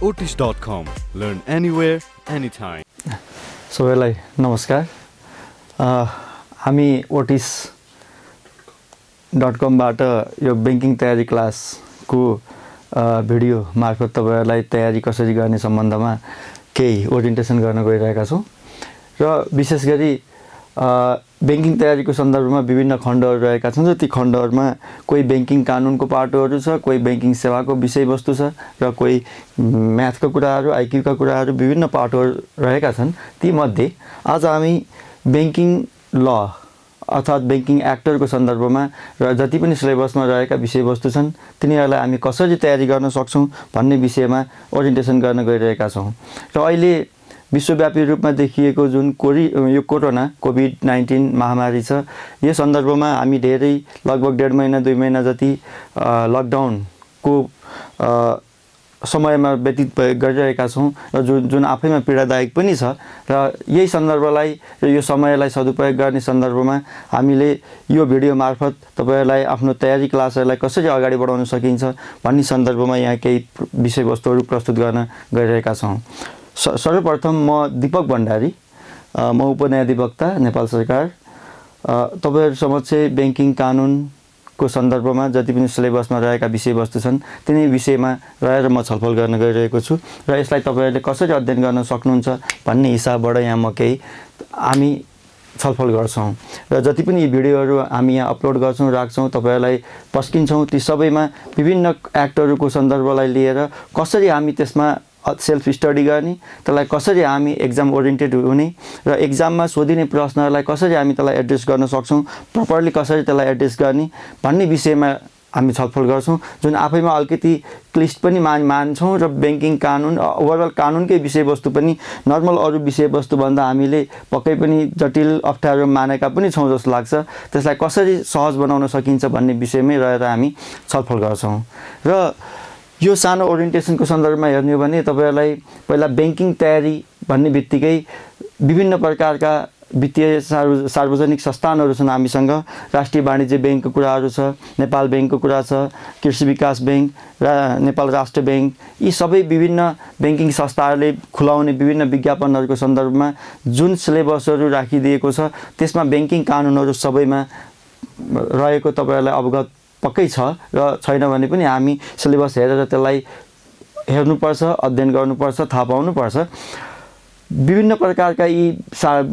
Otis.com. Learn anywhere, anytime. सबैलाई नमस्कार। हामी otis.com-बाट यो बैंकिङ तयारी क्लासको भिडियो मार्फत तपाईहरुलाई तयारी कसरी गर्ने सम्बन्धमा केही ओरिएन्टेसन गर्न गइरहेका छौं र विशेष गरी बैंकिङ तयारीको सन्दर्भमा विभिन्न खण्डहरु रहेका छन् र ती खण्डहरुमा कोही बैंकिङ कानुनको पाटोहरु छ, कोही बैंकिङ सेवाको विषयवस्तु छ र कोही म्याथको कुराहरु, आईक्यूका कुराहरु विभिन्न पाटोहरु रहेका छन्। ती मध्ये आज हामी बैंकिङ ल अर्थात बैंकिङ एक्टको सन्दर्भमा र जति पनि सिलेबसमा रहेका विषयवस्तु छन् तिनीहरुलाई हामी कसरी तयारी गर्न सक्छौं भन्ने विषयमा ओरिएन्टेसन गर्न गइरहेका छौं। र अहिले विश्वव्यापी रूपमा देखिएको जुन यो कोरोना कोभिड-19 महामारी छ, यो सन्दर्भमा हामी धेरै लगभग 1.5 महिना 2 महिना जति लकडाउनको समयमा व्यतीत गरिरहेका छौं र जुन आफैमा पीडादायक पनि छ र यही सन्दर्भलाई र यो समयलाई सदुपयोग गर्ने सन्दर्भमा हामीले यो भिडियो मार्फत तपाईहरुलाई आफ्नो तयारी क्लासहरुलाई कसरी अगाडि बढाउन सकिन्छ भन्ने सन्दर्भमा यहाँ केही विषयवस्तुहरु प्रस्तुत गर्न गइरहेका छौं। सर्वप्रथम म दीपक भण्डारी, म उपन्यायाधिवक्ता नेपाल सरकार, तपाईहरु समक्ष बैंकिङ कानुनको सन्दर्भमा जति पनि सिलेबसमा रहेका विषयवस्तु छन् तिनी विषयमा रहेर म छलफल गर्न गइरहेको छु र यसलाई तपाईहरुले कसरी अध्ययन गर्न सक्नुहुन्छ भन्ने हिसाबबाट यहाँ म केही हामी छलफल गर्छौं र जति पनि भिडियोहरु हामी यहाँ अपलोड गर्छौं राख्छौं तपाईहरुलाई पस्किन्छौं ती सबैमा विभिन्न एक्टहरुको सन्दर्भलाई लिएर कसरी हामी त्यसमा सेल्फ स्टडी गर्ने, त्यसलाई कसरी हामी एक्जाम ओरिएन्टेड हुने र एक्जाममा सोधिने प्रश्नहरुलाई कसरी हामी त्यसलाई एड्रेस गर्न सक्छौं, प्रपरली कसरी त्यसलाई एड्रेस गर्ने भन्ने विषयमा हामी छलफल गर्छौं जुन आफैमा अलिकति क्लिष्ट पनि मान्छौं र बैंकिङ कानुन ओभरअल कानुनकै विषयवस्तु पनि नर्मल अरु विषयवस्तु भन्दा हामीले पक्कै पनि जटिल अप्ठ्यारो मानेका पनि छौं जस्तो लाग्छ। त्यसलाई कसरी सहज बनाउन सकिन्छ भन्ने विषयमै रहेर हामी छलफल गर्छौं र यो सानो ओरिएन्टेसनको सन्दर्भमा हेर्ने हो भने तपाईहरुलाई पहिला बैंकिङ तयारी भन्ने बित्तिकै विभिन्न प्रकारका वित्तीय सार्वजनिक संस्थानहरु छन् हामीसँग। राष्ट्रिय वाणिज्य बैंकको कुराहरु छ, नेपाल बैंकको कुरा छ, कृषि विकास बैंक र नेपाल राष्ट्र बैंक, यी सबै विभिन्न बैंकिङ संस्थाहरुले खुलाउने विभिन्न विज्ञापनहरुको सन्दर्भमा जुन सिलेबसहरु राखिदिएको छ त्यसमा बैंकिङ कानुनहरु सबैमा रहेको तपाईहरुलाई अवगत पक्कै छ र छैन भने पनि हामी सिलेबस हेरेर त्यसलाई हेर्नुपर्छ, अध्ययन गर्नुपर्छ, थाहा पाउनुपर्छ। विभिन्न प्रकारका यी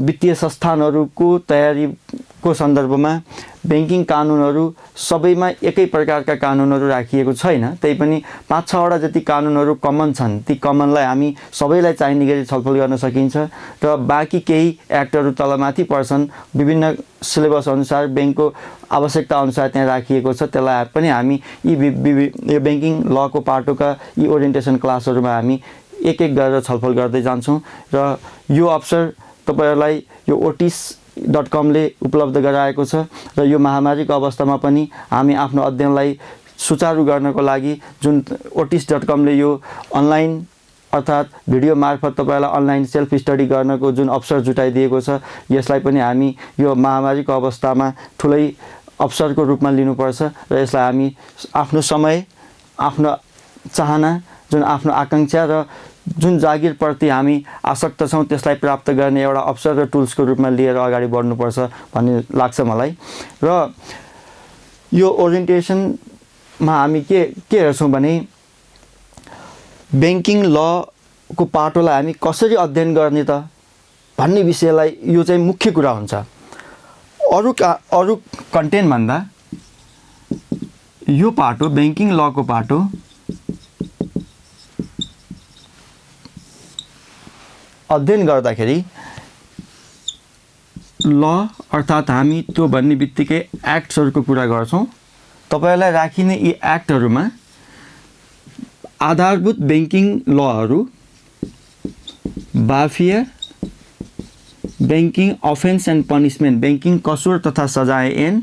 वित्तीय संस्थानहरुको तयारीको सन्दर्भमा बैंकिङ कानुनहरु सबैमा एकै प्रकारका कानुनहरु राखिएको छैन, तैपनि 5-6 वटा जति कानुनहरु कमन छन्। ती कमनलाई हामी सबैलाई चाहिने गरी छलफल गर्न सकिन्छ र बाँकी केही एक्टहरु तलमाथि पर्छन् विभिन्न सिलेबस अनुसार बैंकको आवश्यकता अनुसार त्यहाँ राखिएको छ। त्यसलाई पनि हामी यो बैंकिङ लको पाटोका यी ओरिएन्टेसन क्लासहरुमा हामी एक एक गरेर छलफल गर्दै जान्छौं र यो अवसर तपाईहरुलाई यो otis.com ले उपलब्ध गराएको छ र यो महामारीको अवस्थामा पनि हामी आफ्नो अध्ययनलाई सुचारू गर्नको लागि जुन otis.com ले यो अनलाइन अर्थात भिडियो मार्फत तपाईहरुलाई अनलाइन सेल्फ स्टडी गर्नको जुन अवसर जुटाइदिएको छ यसलाई पनि हामी यो महामारीको अवस्थामा ठूलै अवसरको रूपमा लिनुपर्छ र यसलाई हामी आफ्नो समय, आफ्नो चाहना, जुन आफ्नो आकांक्षा र जुन जागिर प्रति हामी आसक्त छौं त्यसलाई प्राप्त गर्ने एउटा अवसर र टुल्सको रूपमा लिएर अगाडि बढ्नुपर्छ भन्ने लाग्छ मलाई। र यो ओरिएन्टेसनमा हामी के हेर्छौं भने बैंकिङ ल को पाटोलाई हामी कसरी अध्ययन गर्ने त भन्ने विषयलाई यो चाहिँ मुख्य कुरा हुन्छ। अरु कन्टेन्ट भन्दा यो पाटो बैंकिङ ल को पाटो अध्ययन गर्दाखेरि ल अर्थात हामी त्यो भन्ने बित्तिकै एक्ट्सहरुको कुरा गर्छौं। तपाईहरुलाई राखिने यी एक्टहरुमा आधारभूत बैंकिङ लहरु, बाफिया, banking offence and punishment, banking कसुर तथा सजाय ऐन,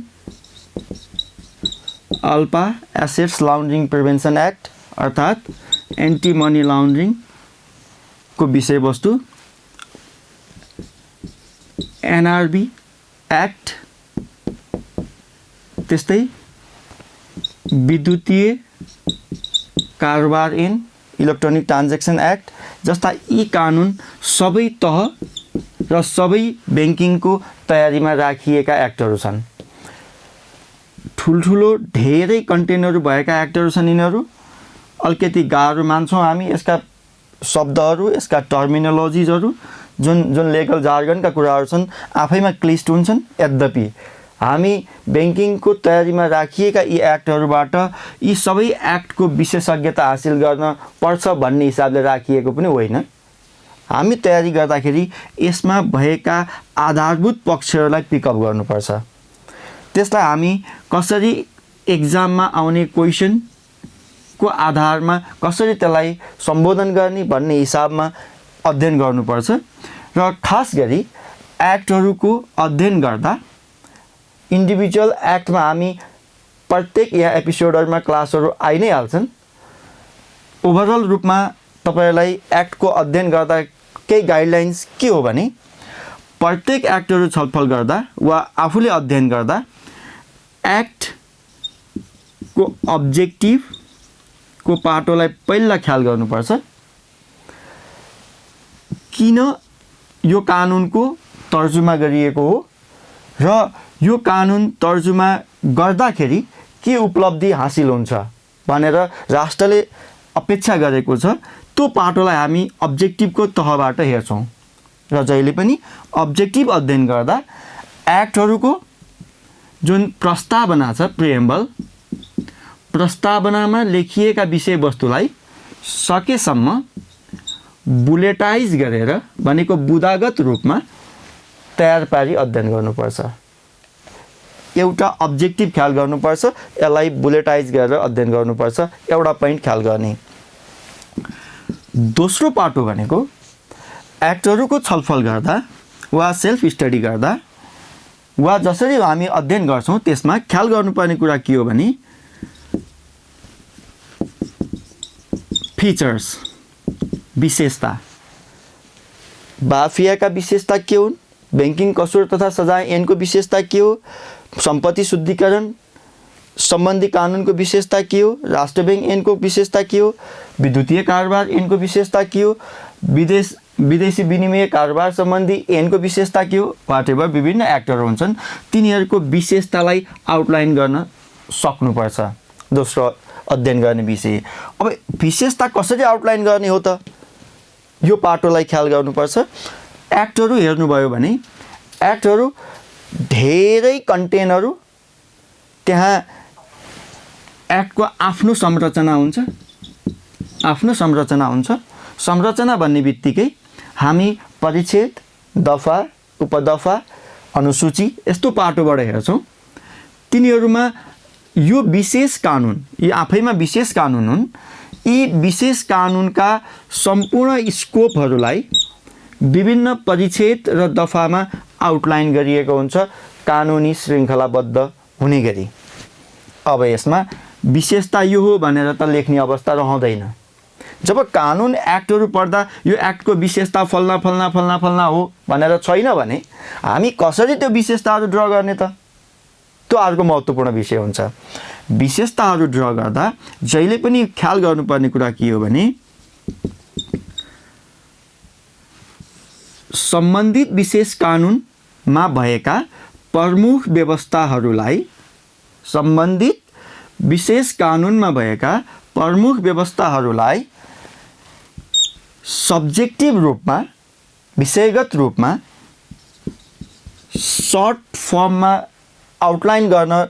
अल्पा एसेट्स लाउन्ड्रिङ प्रिभेन्सन एक्ट अर्थात एन्टी मनी लाउन्ड्रिङ को विषयवस्तु, एनआरबी एक्ट, त्यस्तै विद्युतीय कारोबार ऐन इलेक्ट्रोनिक ट्रान्ज्याक्सन एक्ट जस्ता यी कानुन सबै तह र सबै ब्याङ्किङको तयारीमा राखिएका एक्टहरू छन्। ठुल्ठुलो धेरै कन्टेनहरू भएका एक्टहरू छन् यिनीहरू। अलिकति गाह्रो मान्छौँ हामी यसका शब्दहरू, यसका टर्मिनोलोजिजहरू, जुन लेगल जार्गनका कुराहरू छन् आफैमा क्लिष्ट हुन्छन्। यद्यपि हामी ब्याङ्किङको तयारीमा राखिएका यी एक्टहरूबाट यी सबै एक्टको विशेषज्ञता हासिल गर्न पर्छ भन्ने हिसाबले राखिएको पनि होइन। हामी तयारी गर्दाखेरि यसमा भएका आधारभूत पक्षहरूलाई पिकअप गर्नुपर्छ। त्यसलाई हामी कसरी एक्जाममा आउने क्वेसनको आधारमा कसरी त्यसलाई सम्बोधन गर्ने भन्ने हिसाबमा अध्ययन गर्नुपर्छ। र खास गरी एक्टहरूको अध्ययन गर्दा इन्डिभिजुअल एक्टमा हामी प्रत्येक यहाँ एपिसोडहरूमा क्लासहरू आइ नै हाल्छन्। ओभरअल रूपमा तपाईँहरूलाई एक्टको अध्ययन गर्दा केही गाइडलाइन्स के हो भने प्रत्येक एक्टहरू छलफल गर्दा वा आफूले अध्ययन गर्दा एक्टको अब्जेक्टिभको पाटोलाई पहिला ख्याल गर्नुपर्छ। किन यो कानुनको तर्जुमा गरिएको हो र यो कानुन तर्जुमा गर्दाखेरि के उपलब्धि हासिल हुन्छ भनेर राष्ट्रले अपेक्षा गरेको छ, त्यो पाटोलाई हामी अब्जेक्टिभको तहबाट हेर्छौँ। र जहिले पनि अब्जेक्टिभ अध्ययन गर्दा एक्टहरूको जुन प्रस्तावना छ, प्रिएम्बल, प्रस्तावनामा लेखिएका विषयवस्तुलाई सकेसम्म बुलेटाइज गरेर भनेको बुदागत रूपमा तयार पारी अध्ययन गर्नुपर्छ। एउटा अब्जेक्टिभ ख्याल गर्नुपर्छ, यसलाई बुलेटाइज गरेर अध्ययन गर्नुपर्छ, एउटा पोइन्ट ख्याल गर्ने। दोस्रो पाटो भनेको एक्टहरूको छलफल गर्दा वा सेल्फ स्टडी गर्दा वा जसरी हामी अध्ययन गर्छौँ त्यसमा ख्याल गर्नुपर्ने कुरा के हो भने फिचर्स, विशेषता। बाफियाका विशेषता के हुन्, ब्याङ्किङ कसुर तथा सजाय ऐनको विशेषता के हो, सम्पत्ति शुद्धिकरण सम्बन्धी कानुनको विशेषता के हो, राष्ट्र ब्याङ्क ऐनको विशेषता के हो, विद्युतीय कारोबार ऐनको विशेषता के हो, विदेशी विनिमय कारोबार सम्बन्धी ऐनको विशेषता के हो, वाटेभर विभिन्न एक्टहरू हुन्छन्, तिनीहरूको विशेषतालाई आउटलाइन गर्न सक्नुपर्छ। दोस्रो अध्ययन गर्ने विषय। अब विशेषता कसरी आउटलाइन गर्ने हो त, यो पाटोलाई ख्याल गर्नुपर्छ। एक्टहरू हेर्नुभयो भने एक्टहरू धेरै कन्टेनहरू, त्यहाँ एक्टको आफ्नो संरचना हुन्छ, आफ्नो संरचना हुन्छ। संरचना भन्ने बित्तिकै हामी परिच्छेद, दफा, उपदफा, अनुसूची यस्तो पाटोबाट हेर्छौँ। तिनीहरूमा यो विशेष कानुन, यी आफैमा विशेष कानुन हुन्। यी विशेष कानुनका सम्पूर्ण स्कोपहरूलाई विभिन्न परिच्छेद र दफामा आउटलाइन गरिएको हुन्छ कानुनी श्रृङ्खलाबद्ध हुने गरी। अब यसमा विशेषता यो हो भनेर त लेख्ने अवस्था रहँदैन। जब कानुन एक्टहरू पढ्दा यो एक्टको विशेषता फल्ना फल्ना फल्ना फल्ना हो भनेर छैन भने हामी कसरी त्यो विशेषताहरू ड्र गर्ने त, त्यो अर्को महत्त्वपूर्ण विषय हुन्छ। विशेषताहरू ड्र गर्दा जहिले पनि ख्याल गर्नुपर्ने कुरा के हो भने सम्बन्धित विशेष कानुनमा भएका प्रमुख व्यवस्थाहरूलाई, सम्बन्धित विशेष कानुनमा भएका प्रमुख व्यवस्थाहरूलाई सब्जेक्टिभ रूपमा, विषयगत रूपमा, सर्ट फर्ममा आउटलाइन गर्न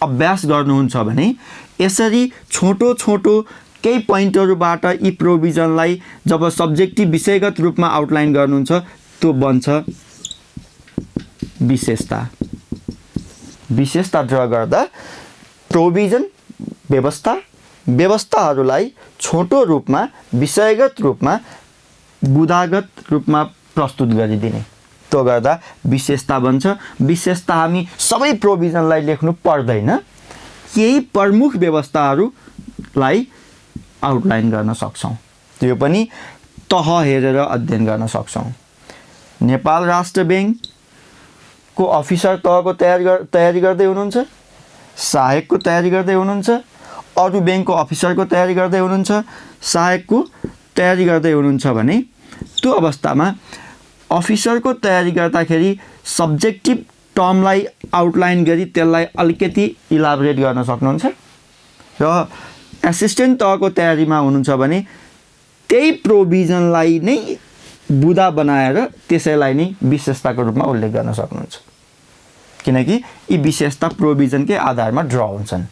अभ्यास गर्नुहुन्छ भने यसरी छोटो छोटो केही पोइन्टहरूबाट यी प्रोभिजनलाई जब सब्जेक्टिभ विषयगत रूपमा आउटलाइन गर्नुहुन्छ त्यो बन्छ विशेषता। विशेषता ड्र गर्दा प्रोभिजन, व्यवस्था, व्यवस्थाहरूलाई छोटो रूपमा, विषयगत रूपमा, बुदागत रूपमा प्रस्तुत गरिदिने, त्यो गर्दा विशेषता बन्छ। विशेषता हामी सबै प्रोभिजनलाई लेख्नु पर्दैन, केही प्रमुख व्यवस्थाहरूलाई आउटलाइन गर्न सक्छौँ। त्यो पनि तह हेरेर अध्ययन गर्न सक्छौँ। नेपाल राष्ट्र ब्याङ्कको अफिसर तहको तयारी गर्दै हुनुहुन्छ, सहायकको तयारी गर्दै हुनुहुन्छ, अरू ब्याङ्कको अफिसरको तयारी गर्दै हुनुहुन्छ, सहायकको तयारी गर्दै हुनुहुन्छ भने त्यो अवस्थामा अफिसरको तयारी गर्दाखेरि सब्जेक्टिभ टर्मलाई आउटलाइन गरी त्यसलाई अलिकति इलाबोरेट गर्न सक्नुहुन्छ र एसिस्टेन्ट तहको तयारीमा हुनुहुन्छ भने त्यही प्रोभिजनलाई नै बुदा बनाएर त्यसैलाई नै विशेषताको रूपमा उल्लेख गर्न सक्नुहुन्छ किनकि यी विशेषता प्रोभिजनकै आधारमा ड्र हुन्छन्।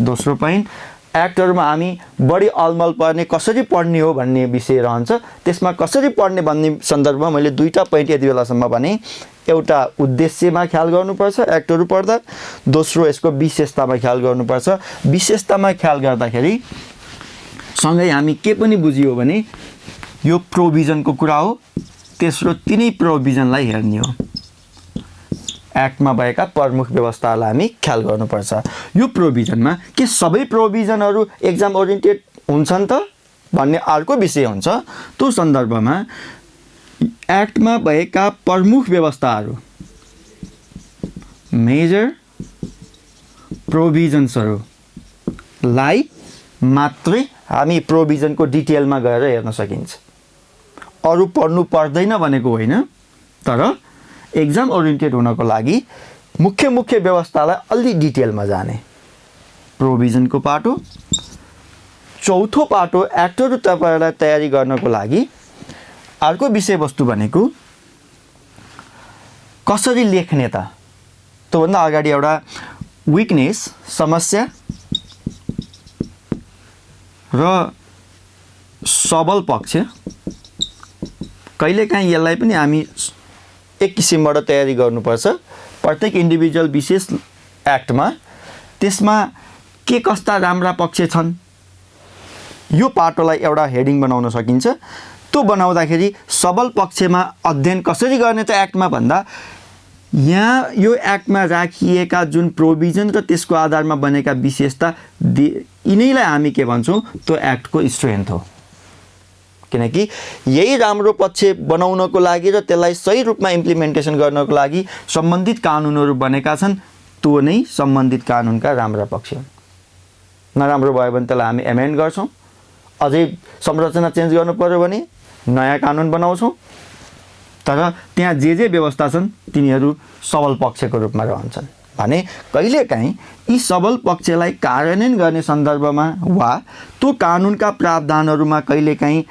दोस्रो पोइन्ट, एक्टहरूमा हामी बढी अलमल पर्ने कसरी पढ्ने हो भन्ने विषय रहन्छ। त्यसमा कसरी पढ्ने भन्ने सन्दर्भमा मैले दुईवटा पोइन्ट यति बेलासम्म भने, एउटा उद्देश्यमा ख्याल गर्नुपर्छ एक्टहरू पढ्दा, दोस्रो यसको विशेषतामा ख्याल गर्नुपर्छ। विशेषतामा ख्याल गर्दाखेरि सँगै हामी के पनि बुझियो भने यो प्रोभिजनको कुरा हो, तेस्रो तिनै प्रोभिजनलाई हेर्ने हो। एक्टमा भएका प्रमुख व्यवस्थाहरूलाई हामी ख्याल गर्नुपर्छ। यो प्रोभिजनमा के सबै प्रोभिजनहरू एक्जाम ओरिएन्टेड हुन्छन् त भन्ने अर्को विषय हुन्छ। त्यो सन्दर्भमा एक्टमा भएका प्रमुख व्यवस्थाहरू, मेजर प्रोभिजन्सहरूलाई मात्रै हामी प्रोभिजनको डिटेलमा गएर हेर्न सकिन्छ। अरू पढ्नु पर्दैन भनेको होइन, तर एक्जाम ओरिएन्टेड हुनको लागि मुख्य मुख्य व्यवस्थालाई अलि डिटेलमा जाने प्रोभिजनको पाटो। चौथो पाटो, एक्टहरू तपाईँहरूलाई तयारी गर्नको लागि अर्को विषयवस्तु भनेको कसरी लेख्ने त। त्योभन्दा अगाडि एउटा विकनेस, समस्या र सबल पक्ष, कहिलेकाहीँ यसलाई पनि हामी एक किसिमबाट तयारी गर्नुपर्छ प्रत्येक इन्डिभिजुअल विशेष एक्टमा। त्यसमा के कस्ता राम्रा पक्ष छन्, यो पाटोलाई एउटा हेडिङ बनाउन सकिन्छ। त्यो बनाउँदाखेरि सबल पक्षमा अध्ययन कसरी गर्ने त एक्टमा भन्दा, यहाँ यो एक्टमा राखिएका जुन प्रोभिजन र त्यसको आधारमा बनेका विशेषता यिनैलाई हामी के भन्छौँ, त्यो एक्टको स्ट्रेन्थ हो। किनकि यही राम्रो पक्ष बनाउनको लागि र त्यसलाई सही रूपमा इम्प्लिमेन्टेसन गर्नको लागि सम्बन्धित कानुनहरू बनेका छन्। त्यो नै सम्बन्धित कानुनका राम्रा पक्ष हुन्। नराम्रो भयो भने त्यसलाई हामी एमेन्ड गर्छौँ, अझै संरचना चेन्ज गर्नु पर्यो भने नयाँ कानुन बनाउँछौँ। तर त्यहाँ जे व्यवस्था छन् तिनीहरू सबल पक्षको रूपमा रहन्छन् भने कहिलेकाहीँ यी सबल पक्षलाई कार्यान्वयन गर्ने सन्दर्भमा वा त्यो कानुनका प्रावधानहरूमा कहिलेकाहीँ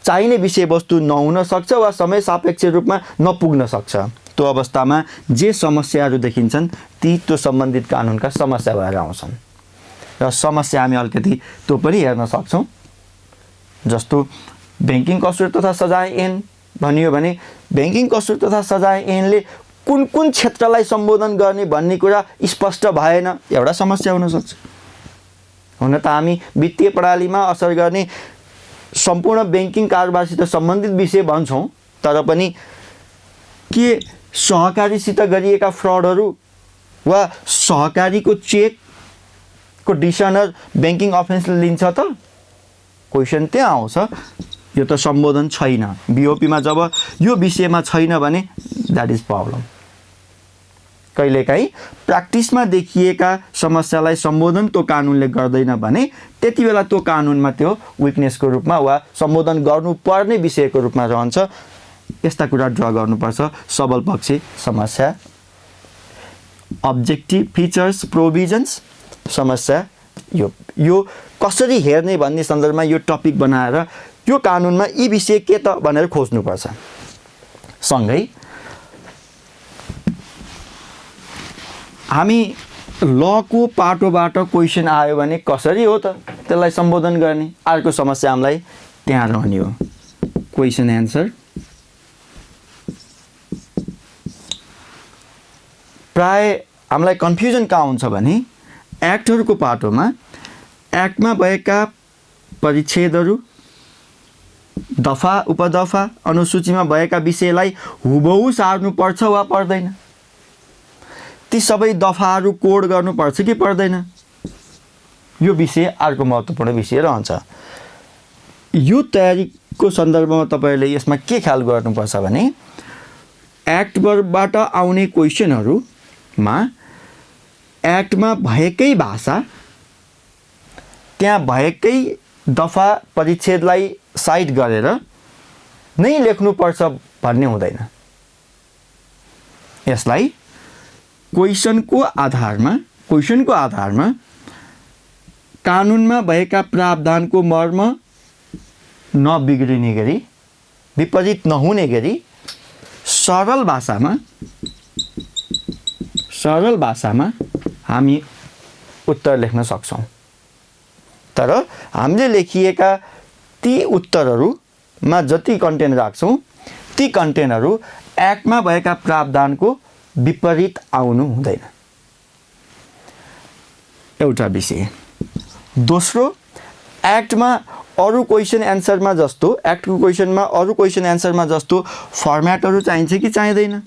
चाहिने विषयवस्तु नहुन सक्छ वा समय सापेक्ष रूपमा नपुग्न सक्छ। त्यो अवस्थामा जे समस्याहरू देखिन्छन् ती त्यो सम्बन्धित कानुनका समस्या भएर आउँछन् र समस्या हामी अलिकति त्यो पनि हेर्न सक्छौँ। जस्तो ब्याङ्किङ कसुर तथा सजाय ऐन भनियो भने ब्याङ्किङ कसुर तथा सजाय ऐनले कुन कुन क्षेत्रलाई सम्बोधन गर्ने भन्ने कुरा स्पष्ट भएन, एउटा समस्या हुनसक्छ। हुन त हामी वित्तीय प्रणालीमा असर गर्ने सम्पूर्ण ब्याङ्किङ कारोबारसित सम्बन्धित विषय भन्छौँ, तर पनि के सहकारीसित गरिएका फ्रडहरू वा सहकारीको चेकको डिसअनर ब्याङ्किङ अफेन्सले लिन्छ त? क्वेसन त्यहाँ आउँछ। यो त सम्बोधन छैन, बिओपीमा जब यो विषयमा छैन भने द्याट इज प्रब्लम। कहिलेकाहीँ प्र्याक्टिसमा देखिएका समस्यालाई सम्बोधन त्यो कानुनले गर्दैन भने त्यति बेला त्यो कानुनमा त्यो विकनेसको रूपमा वा सम्बोधन गर्नुपर्ने विषयको रूपमा रहन्छ। यस्ता कुरा ड्र गर्नुपर्छ। सबल पक्ष, समस्या, अब्जेक्टिभ फिचर्स, प्रोभिजन्स, समस्या, यो कसरी हेर्ने भन्ने सन्दर्भमा यो टपिक बनाएर यो कानुनमा यी विषय के त भनेर खोज्नुपर्छ। सँगै हामी लको पाटोबाट क्वेसन आयो भने कसरी हो त त्यसलाई सम्बोधन गर्ने, अर्को समस्या हामीलाई त्यहाँ रहने हो। क्वेसन एन्सर प्राय हामीलाई कन्फ्युजन कहाँ हुन्छ भने एक्टहरूको पाटोमा एक्टमा भएका परिच्छेदहरू, दफा उपदफा, अनुसूचीमा भएका विषयलाई हुबहु सार्नुपर्छ वा पर्दैन, ती सबै दफाहरू कोड गर्नुपर्छ कि पर्दैन, यो विषय अर्को महत्त्वपूर्ण विषय रहन्छ। यो तयारीको सन्दर्भमा तपाईँहरूले यसमा के ख्याल गर्नुपर्छ भने एक्टबाट आउने क्वेसनहरूमा एक्टमा भएकै भाषा, त्यहाँ भएकै दफा परिच्छेदलाई साइड गरेर नै लेख्नुपर्छ भन्ने हुँदैन। यसलाई क्वेसनको आधारमा कानुनमा भएका प्रावधानको मर्म नबिग्रिने गरी, विपरीत नहुने गरी सरल भाषामा हामी उत्तर लेख्न सक्छौँ। तर हामीले लेखिएका ती उत्तरहरूमा जति कन्टेन्ट राख्छौँ ती कन्टेन्टहरू एक्टमा भएका प्रावधानको विपरीत आउनु हुँदैन। एउटा विषय। दोस्रो, एक्टको क्वेसन एन्सरमा जस्तो फर्म्याटहरू चाहिन्छ कि चाहिँदैन,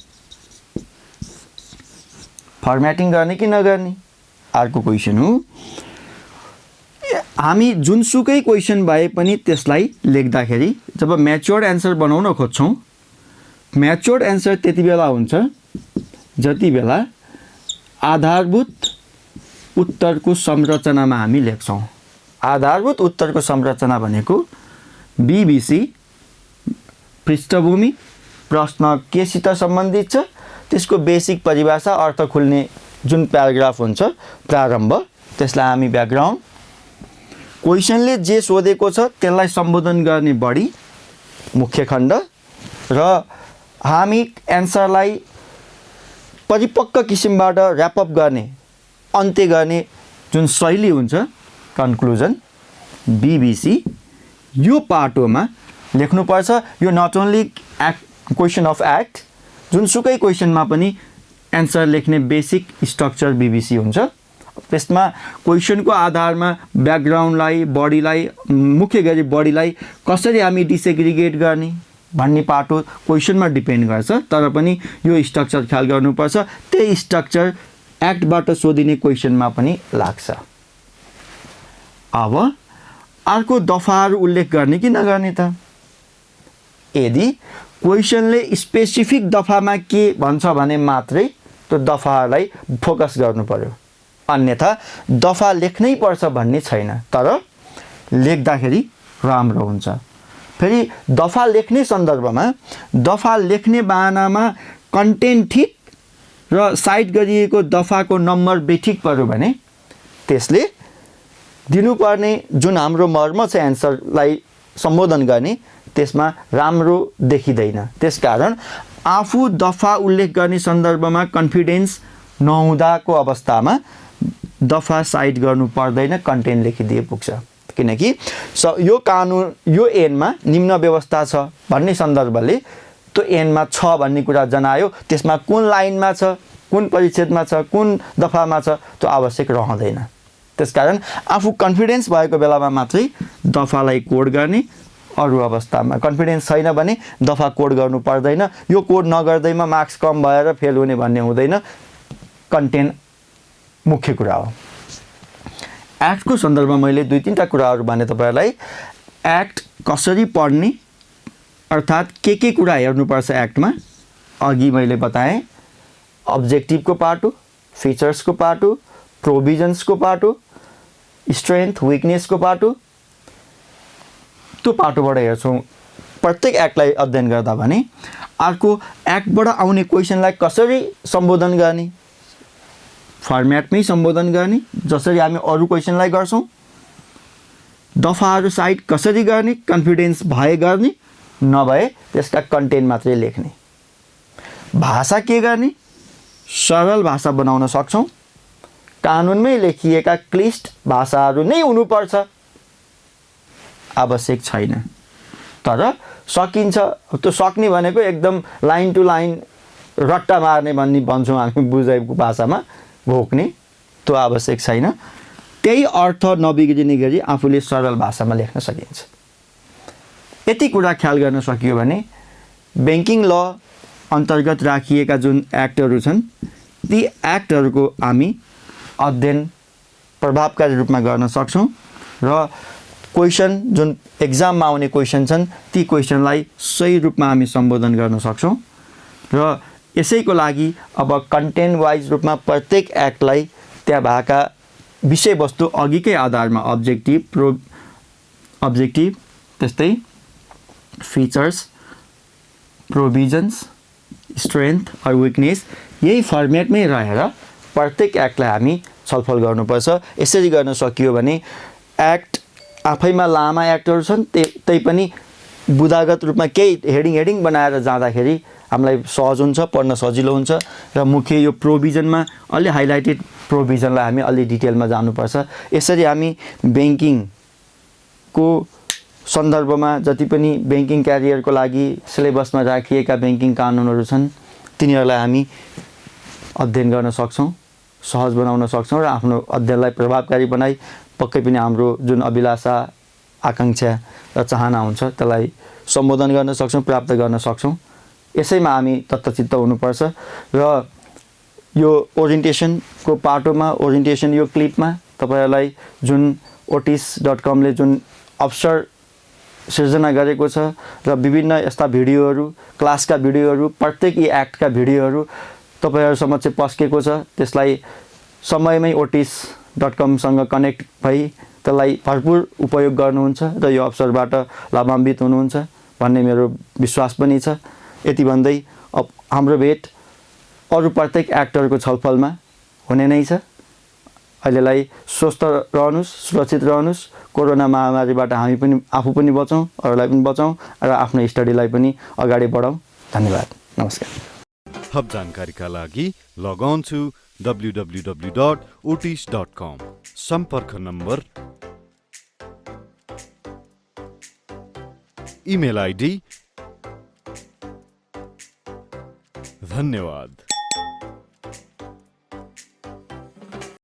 फर्म्याटिङ गर्ने कि नगर्ने अर्को क्वेसन हो। हामी जुनसुकै क्वेसन भए पनि त्यसलाई लेख्दाखेरि जब म्याच्योर्ड एन्सर बनाउन खोज्छौँ, म्याच्योर्ड एन्सर त्यति बेला हुन्छ जति बेला आधारभूत उत्तरको संरचनामा हामी लेख्छौँ। आधारभूत उत्तरको संरचना भनेको BBC पृष्ठभूमि, प्रश्न केसित सम्बन्धित छ, त्यसको बेसिक परिभाषा, अर्थ खुल्ने जुन प्याराग्राफ हुन्छ प्रारम्भ, त्यसलाई हामी ब्याकग्राउन्ड, क्वेसनले जे सोधेको छ त्यसलाई सम्बोधन गर्ने बडी मुख्य खण्ड, र हामी एन्सरलाई परिपक्व किसिमबाट ऱ्यापअप गर्ने, अन्त्य गर्ने जुन शैली हुन्छ कन्क्लुजन, BBC यो पाटोमा लेख्नुपर्छ। यो not only act question of act, जुनसुकै क्वेसनमा पनि एन्सर लेख्ने बेसिक स्ट्रक्चर BBC हुन्छ। त्यसमा क्वेसनको आधारमा ब्याकग्राउन्डलाई, बडीलाई, मुख्य गरी बडीलाई कसरी हामी डिसेग्रिगेट गर्ने भन्ने पाटो क्वेसनमा डिपेन्ड गर्छ, तर पनि यो स्ट्रक्चर ख्याल गर्नुपर्छ। त्यही स्ट्रक्चर एक्टबाट सोधिने क्वेसनमा पनि लाग्छ। अब अर्को दफाहरू उल्लेख गर्ने कि नगर्ने त? यदि क्वेसनले स्पेसिफिक दफामा के भन्छ भने मात्रै त्यो दफाहरूलाई फोकस गर्नु पर्यो, अन्यथा दफा लेख्नै पर्छ भन्ने छैन, तर लेख्दाखेरि राम्रो हुन्छ। फेरि दफा लेख्ने सन्दर्भमा दफा लेख्ने बाहनामा कन्टेन्ट ठिक र साइड गरिएको दफाको नम्बर बेठिक पर्यो भने त्यसले दिनुपर्ने जुन हाम्रो मर्म छ एन्सरलाई सम्बोधन गर्ने त्यसमा राम्रो देखिँदैन। त्यसकारण आफू दफा उल्लेख गर्ने सन्दर्भमा कन्फिडेन्स नहुँदाको अवस्थामा दफा साइड गर्नु पर्दैन, कन्टेन्ट लेखिदिए पुग्छ। किनकि यो कानुन यो ऐनमा निम्न व्यवस्था छ भन्ने सन्दर्भले त्यो ऐनमा छ भन्ने कुरा जनायो, त्यसमा कुन लाइनमा छ, कुन परिच्छेदमा छ, कुन दफामा छ त्यो आवश्यक रहँदैन। त्यसकारण आफू कन्फिडेन्स भएको बेलामा मात्रै दफालाई कोड गर्ने, अरू अवस्थामा कन्फिडेन्स छैन भने दफा कोड गर्नु पर्दैन। यो कोड नगर्दैमा मार्क्स कम भएर फेल हुने भन्ने हुँदैन, कन्टेन्ट मुख्य कुरा हो। एक्टको सन्दर्भमा मैले 2-3टा कुराहरू भने तपाईहरुलाई। एक्ट कसरी पढ्ने, अर्थात् के कुरा हेर्नुपर्छ एक्टमा, अघि मैले बताएँ। अब्जेक्टिभको पार्ट हो, फिचर्सको पार्ट हो, प्रोभिजन्सको पार्ट हो, स्ट्रेन्थ विकनेसको पार्ट हो। त्यो पाटोबाट हेर्छौँ प्रत्येक एक्टलाई अध्ययन गर्दा भने। अर्को, एक्टबाट आउने क्वेसनलाई कसरी सम्बोधन गर्ने, फर्म्याटमै सम्बोधन गर्ने जसरी हामी अरू क्वेसनलाई गर्छौँ। दफाहरू साइड कसरी गर्ने, कन्फिडेन्स भए गर्ने, नभए त्यसका कन्टेन्ट मात्रै लेख्ने। भाषा के गर्ने, सरल भाषा बनाउन सक्छौँ। कानुनमै लेखिएका क्लिष्ट भाषाहरू नै हुनुपर्छ आवश्यक छैन, तर सकिन्छ। त्यो सक्ने भनेको एकदम लाइन टु लाइन रट्टा मार्ने भन्ने भन्छौँ हामी बुझाइको भाषामा, घोक्ने, त्यो आवश्यक छैन। त्यही अर्थ नबिग्रिने गरी आफूले सरल भाषामा लेख्न सकिन्छ। यति कुरा ख्याल गर्न सकियो भने ब्याङ्किङ ल अन्तर्गत राखिएका जुन एक्टहरू छन् ती एक्टहरूको हामी अध्ययन प्रभावकारी रूपमा गर्न सक्छौँ र क्वेसन जुन एक्जाममा आउने क्वेसन छन् ती क्वेसनलाई सही रूपमा हामी सम्बोधन गर्न सक्छौँ। र यसैको लागि अब कन्टेन्ट वाइज रूपमा प्रत्येक एक्टलाई त्यहाँ भएका विषयवस्तु अघिकै आधारमा अब्जेक्टिभ, त्यस्तै features, provisions, strength or weakness, यही फर्मेटमै रहेर प्रत्येक एक्टलाई हामी छलफल गर्नुपर्छ। यसरी गर्न सकियो भने एक्ट आफैमा लामा एक्टहरू छन्, त्यही पनि बुदागत रूपमा केही हेडिङ बनाएर जाँदाखेरि हामीलाई सहज हुन्छ, पढ्न सजिलो हुन्छ। र मुख्य यो प्रोभिजनमा अलि हाइलाइटेड प्रोभिजनलाई हामी अलि डिटेलमा जानुपर्छ। यसरी हामी ब्याङ्किङको सन्दर्भमा जति पनि ब्याङ्किङ क्यारियरको लागि सिलेबसमा राखिएका ब्याङ्किङ कानुनहरू छन् तिनीहरूलाई हामी अध्ययन गर्न सक्छौँ, सहज बनाउन सक्छौँ र आफ्नो अध्ययनलाई प्रभावकारी बनाई पक्कै पनि हाम्रो जुन अभिलाषा, आकाङ्क्षा र चाहना हुन्छ त्यसलाई सम्बोधन गर्न सक्छौँ, प्राप्त गर्न सक्छौँ। यसैमा हामी तत्चित्त हुनुपर्छ। र यो ओरिएन्टेसनको पाटोमा, ओरिएन्टेसन यो क्लिपमा तपाईँहरूलाई जुन otis.com ले जुन अवसर सिर्जना गरेको छ र विभिन्न यस्ता भिडियोहरू, क्लासका भिडियोहरू, प्रत्येक यी एक्टका भिडियोहरू तपाईँहरू समक्ष पस्केको छ, त्यसलाई समयमै otis.com सँग कनेक्ट भई त्यसलाई भरपुर उपयोग गर्नुहुन्छ र यो अवसरबाट लाभान्वित हुनुहुन्छ भन्ने मेरो विश्वास पनि छ। यति भन्दै अब हाम्रो भेट अरू प्रत्येक एक्टहरूको छलफलमा हुने नै छ। अहिलेलाई स्वस्थ रहनुहोस्, सुरक्षित रहनुहोस्। कोरोना महामारीबाट हामी पनि, आफू पनि बचौँ, अरूलाई पनि बचाउँ र आफ्नो स्टडीलाई पनि अगाडि बढाउँ। धन्यवाद, नमस्कार। थप जानकारीका लागि लग अन टु www.otis.com। सम्पर्क नम्बर, इमेल आइडी। धन्यवाद।